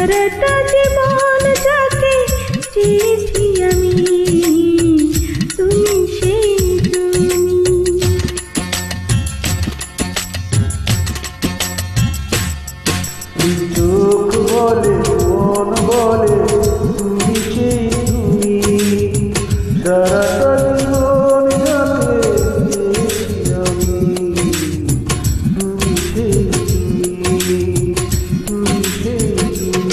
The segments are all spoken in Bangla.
সারাটা জীবন যাকে চেয়েছি আমি, তুমি সেই তুমি। চোখ বলে মন বলে তুমি সেই তুমি, সারাটা জীবন যাকে চেয়েছি আমি, তুমি সেই তুমি, তুমি সেই তুমি।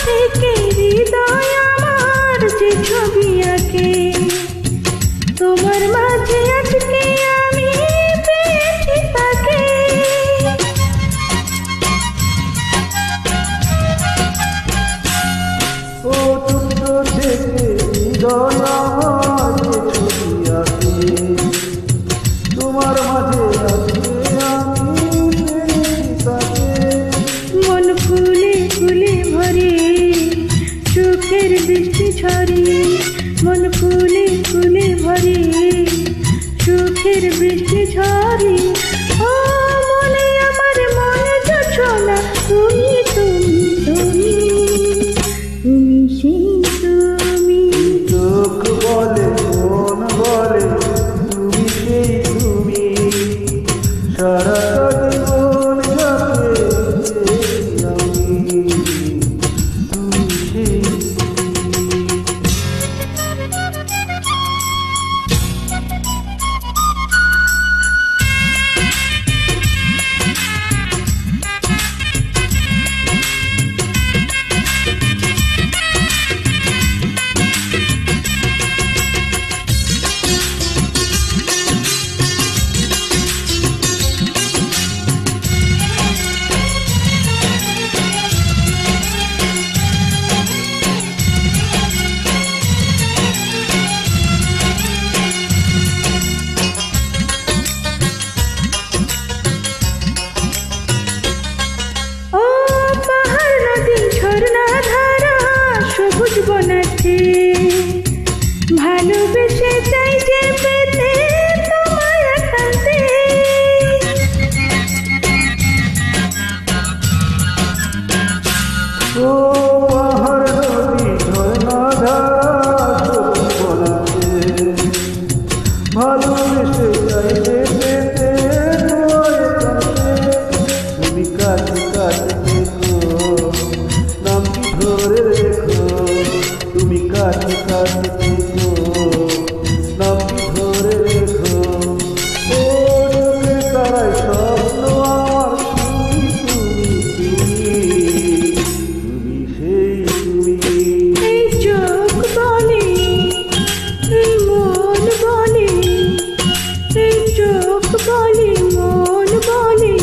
থেকে হৃদয় আমার যে ছবি আঁকে, তোমার মাঝে আজকে আমি পেয়েছি তাকে। ও ছোট্ট থেকে হৃদয় আমার যে ছবি আঁকে, তোমার মাঝে আজকে আমি পেয়েছি তাকে। মন ফুলে ফুলে ভরে চোখের দৃষ্টি ছড়িয়ে, মন ফুলে ফুলে ভরে চোখের বৃষ্টি ছড়িয়ে। ও মনে আমার মনে জোছনা, তুমি তুমি তুমি, তুমি সেই তুমি। চোখ বলে মন বলে তুমি সেই তুমি, সারাটা জীবন যাকে চেয়েছি আমি, তুমি সেই তুমি। সবুজ বনাতে ভালোবেসে চাই যে পেতে তোমায় একান্তে। ও পাহাড় নদী ঝর্ণা ধারা সবুজ বনাতে ভালোবেসে চাই যে পেতে তোমায় একান্তে। তুমি কাছে কাছে থেকো, নামটি ধরে রেখো, তুমি কাছে কাছে থেকো, নামটি ধরে রেখো। ও চোখের তারায় স্বপ্ন আমার তুমি তুমি তুমি, তুমি সেই তুমি। এই চোখ বলে, এই মন বলে, এই চোখ বলে মন বলে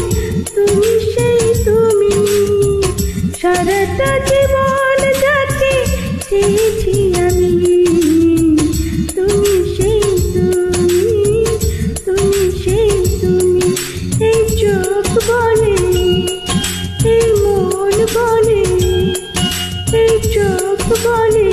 তুমি সেই তুমি, সারাটা জীবন যাকে চেয়েছি আমি, তুমি সেই তুমি, তুমি সেই তুমি। এই চোখ বলে, এই মন বলে, এই চোখ বলে